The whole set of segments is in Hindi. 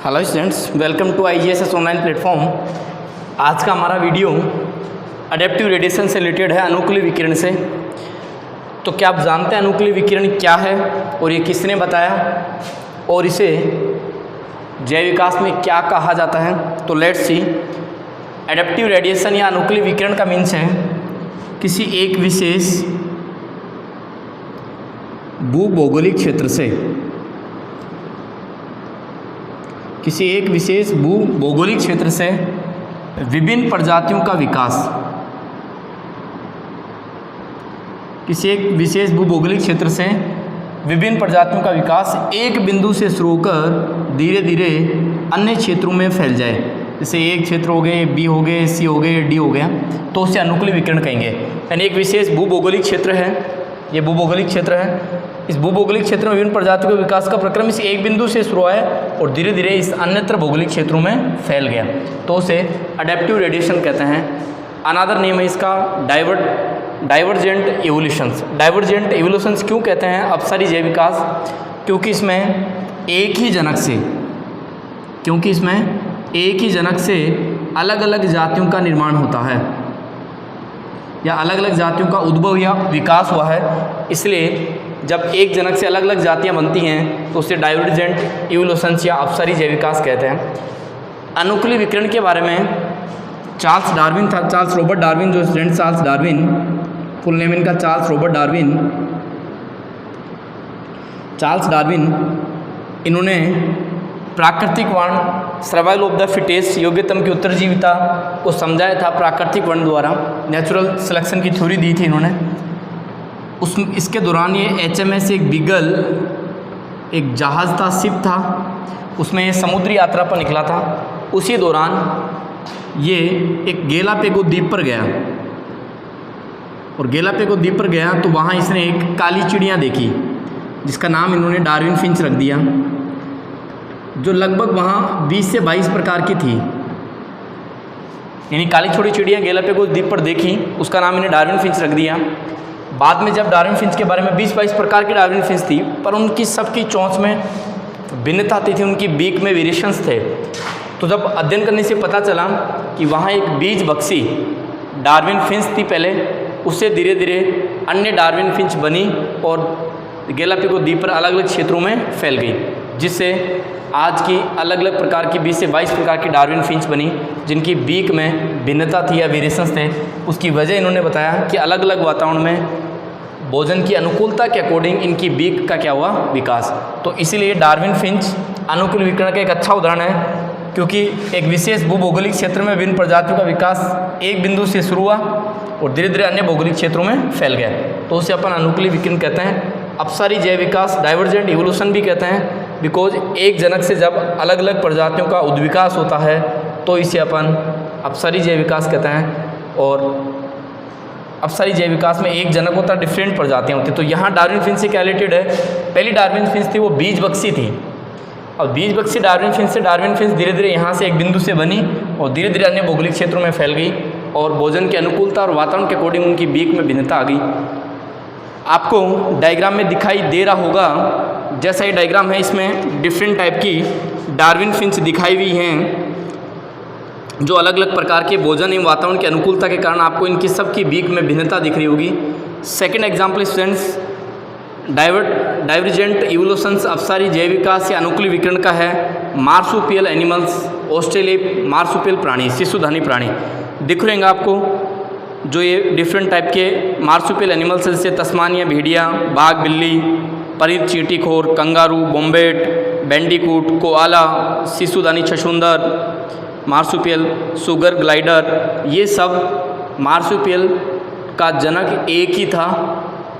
Hello students, welcome to IGSS online platform. आज का हमारा वीडियो अडेप्टिव रेडिएशन से रिलेटेड है, अनुकूली विकिरण से। तो क्या आप जानते हैं अनुकूली विकिरण क्या है और ये किसने बताया और इसे जैव विकास में क्या कहा जाता है? तो लेट्स सी। अडेप्टिव रेडिएशन या अनुकूली विकिरण का मीन्स है किसी एक विशेष भूभौगोलिक क्षेत्र से, किसी एक विशेष भूभौगोलिक क्षेत्र से विभिन्न प्रजातियों का विकास, किसी एक विशेष भूभौगोलिक क्षेत्र से विभिन्न प्रजातियों का विकास एक बिंदु से शुरू होकर धीरे धीरे अन्य क्षेत्रों में फैल जाए। जैसे एक क्षेत्र हो गए, बी हो गए, सी हो गए, डी हो गया, तो उसे अनुकूली विकिरण कहेंगे। यानी एक विशेष भूभौगोलिक क्षेत्र है, ये भूभौगोलिक क्षेत्र है। इस भूभौगोलिक क्षेत्र में विभिन्न प्रजातियों के विकास का प्रक्रम इस एक बिंदु से शुरू है और धीरे धीरे इस अन्यत्र भौगोलिक क्षेत्रों में फैल गया, तो उसे अडेप्टिव रेडिएशन कहते हैं। अनदर नेम है इसका डाइवर्जेंट इवोल्यूशंस। डाइवर्जेंट इवोल्यूशंस क्यों कहते हैं अपसारी जैव विकास? क्योंकि इसमें एक ही जनक से अलग अलग जातियों का निर्माण होता है या अलग अलग जातियों का उद्भव या विकास हुआ है। इसलिए जब एक जनक से अलग अलग जातियां बनती हैं तो उसे डाइवर्जेंट इवोल्यूशंस या अपसारी जैव विकास कहते हैं। अनुकूली विकिरण के बारे में चार्ल्स रॉबर्ट डार्विन, जो student Charles Darwin, full name इनका चार्ल्स रॉबर्ट डार्विन, इन्होंने प्राकृतिक वर्ण, सर्वाइवल ऑफ द फिटेस्ट, योग्यतम की उत्तरजीविता को समझाया था प्राकृतिक वर्ण द्वारा। नेचुरल सिलेक्शन की थ्योरी दी थी इन्होंने। इसके दौरान ये HMS एक बीगल, एक जहाज़ था, शिप था, उसमें ये समुद्री यात्रा पर निकला था। उसी दौरान ये एक गेलापागोस द्वीप पर गया और गेलापागोस द्वीप पर गया तो वहाँ इसने एक काली चिड़िया देखी जिसका नाम इन्होंने डार्विन फिंच रख दिया, जो लगभग वहाँ 20 से 22 प्रकार की थी। यानी काली छोटी चिड़िया गेलापागोस द्वीप पर देखी, उसका नाम इन्हें डार्विन फिंच रख दिया। बाद में जब डार्विन फिंच के बारे में 20-22 प्रकार की डार्विन फिंच थी, पर उनकी सबकी चोंच में भिन्नता आती थी, उनकी बीक में वेरिएशंस थे। तो जब अध्ययन करने से पता चला कि वहाँ एक बीज बक्सी डार्विन फिंच थी पहले, उससे धीरे धीरे अन्य डार्विन फिंच बनी और गेलापागोस द्वीप पर अलग अलग क्षेत्रों में फैल गई, जिससे आज की अलग अलग प्रकार की 20 से 22 प्रकार की डार्विन फिंच बनी, जिनकी बीक में भिन्नता थी या वेरिएशंस थे। उसकी वजह इन्होंने बताया कि अलग अलग वातावरण में भोजन की अनुकूलता के अकॉर्डिंग इनकी बीक का क्या हुआ, विकास। तो इसीलिए डार्विन फिंच अनुकूल विकिरण का एक अच्छा उदाहरण है, क्योंकि एक विशेष भूभौगोलिक क्षेत्र में विभिन्न प्रजातियों का विकास एक बिंदु से शुरू हुआ और धीरे धीरे अन्य भौगोलिक क्षेत्रों में फैल गया, तो उसे अपन अनुकूली विकिरण कहते हैं। अपसारी जैव विकास, डाइवर्जेंट इवोल्यूशन भी कहते हैं, बिकॉज एक जनक से जब अलग अलग प्रजातियों का उद्विकास होता है तो इसे अपन अपसारी जैव विकास कहते हैं। और अपसारी जैव विकास में एक जनक होता है, डिफरेंट प्रजातियाँ होती हैं। तो यहाँ डार्विन फिंच से क्या रिलेटेड है? पहली डार्विन फिंच थी वो बीज बक्सी थी, और बीज बक्सी डार्विन फिंच से डार्विन फिंच धीरे धीरे यहाँ से एक बिंदु से बनी और धीरे धीरे अन्य भौगोलिक क्षेत्रों में फैल गई और भोजन की अनुकूलता और वातावरण के अकॉर्डिंग उनकी बीक में भिन्नता आ गई। आपको डायग्राम में दिखाई दे रहा होगा, जैसा ये डायग्राम है, इसमें डिफरेंट टाइप की डार्विन फिंच दिखाई हुई हैं, जो अलग अलग प्रकार के भोजन एवं वातावरण की अनुकूलता के कारण आपको इनकी सबकी बीक में भिन्नता दिख रही होगी। Second example students, divergent evolutions अपसारी जैव विकास या अनुकूली विकिरण का है। मार्सुपियल एनिमल्स, ऑस्ट्रेलिया मार्सुपियल प्राणी, शिशुधानी प्राणी दिख रहेंगे आपको, जो ये डिफरेंट टाइप के मार्सुपियल एनिमल्स जैसे तस्मानिया भेड़िया, बाघ बिल्ली, परित चींटीखोर, कंगारू, बॉम्बेट, बैंडिकूट, कोआला, शिशुदानी छछूंदर, मार्सुपियल, सुगर ग्लाइडर, ये सब मार्सुपियल का जनक एक ही था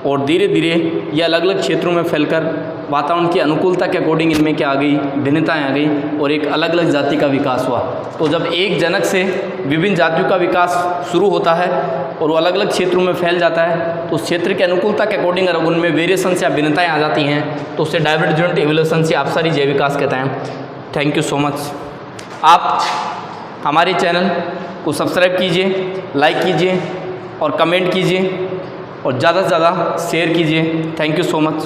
और धीरे धीरे ये अलग अलग क्षेत्रों में फैलकर वातावरण की अनुकूलता के अकॉर्डिंग इनमें क्या आ गई, भिन्नताएँ आ गई और एक अलग अलग जाति का विकास हुआ। तो जब एक जनक से विभिन्न जातियों का विकास शुरू होता है और वो अलग अलग क्षेत्रों में फैल जाता है, तो उस क्षेत्र की अनुकूलता के अकॉर्डिंग अगर उनमें वेरिएशंस या भिन्नताएँ आ जाती हैं तो उससे डाइवर्जेंट इवोल्यूशंस या अपसारी जैव विकास कहते हैं। Thank you so much. आप हमारे चैनल को सब्सक्राइब कीजिए, लाइक कीजिए और कमेंट कीजिए और ज़्यादा से ज़्यादा शेयर कीजिए। Thank you so much.